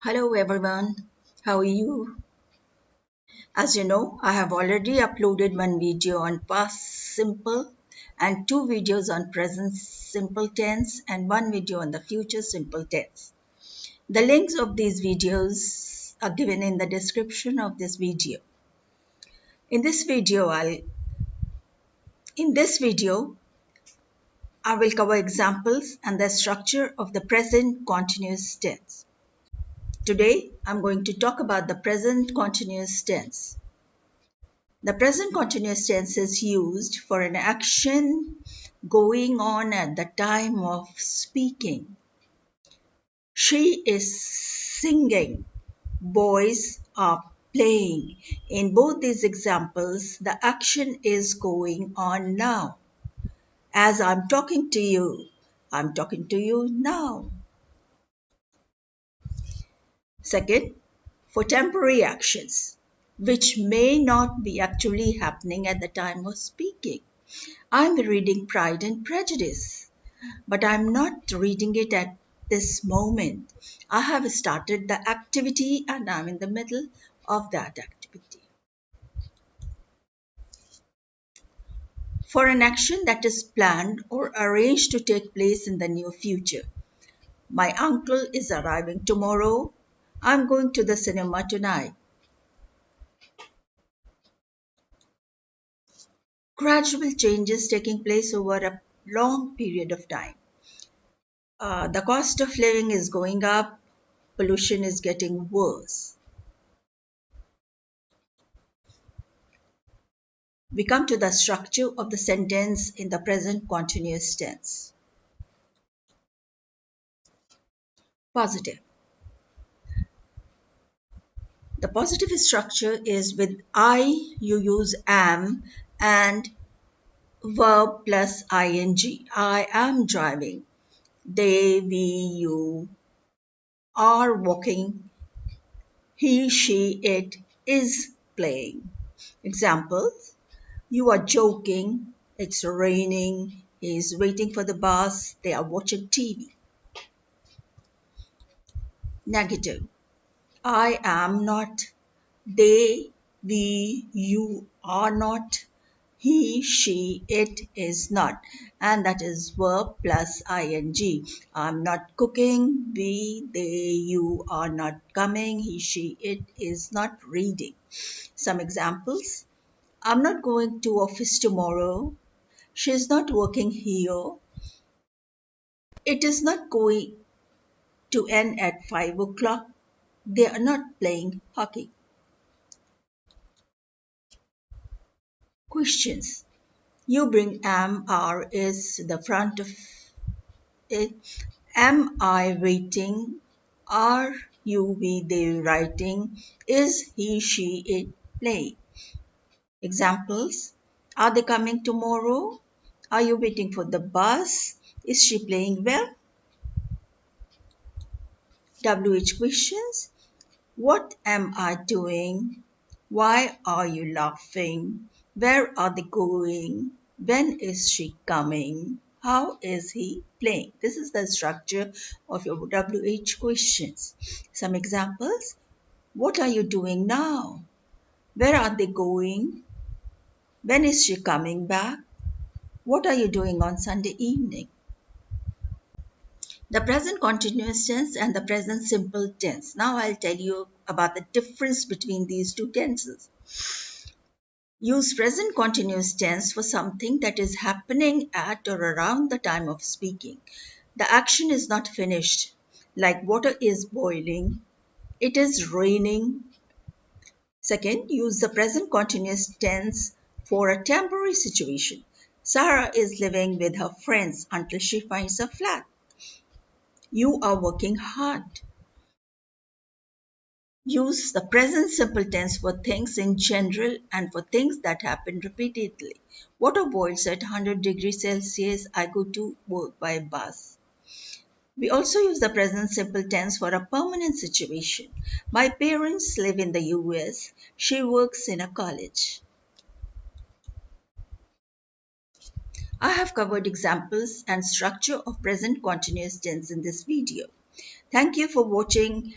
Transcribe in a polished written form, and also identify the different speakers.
Speaker 1: Hello everyone, how are you? As you know, I have already uploaded one video on past simple and two videos on present simple tense and one video on the future simple tense. The links of these videos are given in the description of this video. In this video, I will cover examples and the structure of the present continuous tense. Today, I'm going to talk about the present continuous tense. The present continuous tense is used for an action going on at the time of speaking. She is singing. Boys are playing. In both these examples, the action is going on now. As I'm talking to you now. Second, for temporary actions, which may not be actually happening at the time of speaking. I'm reading Pride and Prejudice, but I'm not reading it at this moment. I have started the activity and I'm in the middle of that activity. For an action that is planned or arranged to take place in the near future. My uncle is arriving tomorrow. I'm going to the cinema tonight. Gradual changes taking place over a long period of time. The cost of living is going up, pollution is getting worse. We come to the structure of the sentence in the present continuous tense. Positive. The positive structure is with I, you use am and verb plus ing. I am driving. They, we, you are walking. He, she, it is playing. Examples. You are joking. It's raining. He is waiting for the bus. They are watching TV. Negative. I am not. They, we, you are not. He, she, it is not. And that is verb plus ing. I'm not cooking. We, they, you are not coming. He, she, it is not reading. Some examples. I'm not going to office tomorrow. She is not working here. It is not going to end at 5 o'clock. They are not playing hockey. Questions. You bring am, are, is the front of it. Am I waiting? Are you, we, they writing? Is he, she, it playing? Examples. Are they coming tomorrow? Are you waiting for the bus? Is she playing well? WH questions. What am I doing? Why are you laughing? Where are they going? When is she coming? How is he playing? This is the structure of your WH questions. Some examples. What are you doing now? Where are they going? When is she coming back? What are you doing on Sunday evening? The present continuous tense and the present simple tense. Now I'll tell you about the difference between these two tenses. Use present continuous tense for something that is happening at or around the time of speaking. The action is not finished, like water is boiling, it is raining. Second, use the present continuous tense for a temporary situation. Sarah is living with her friends until she finds a flat. You are working hard. Use the present simple tense for things in general and for things that happen repeatedly. Water boils at 100 degrees Celsius. I go to work by bus. We also use the present simple tense for a permanent situation. My parents live in the US. She works in a college. I have covered examples and structure of present continuous tense in this video. Thank you for watching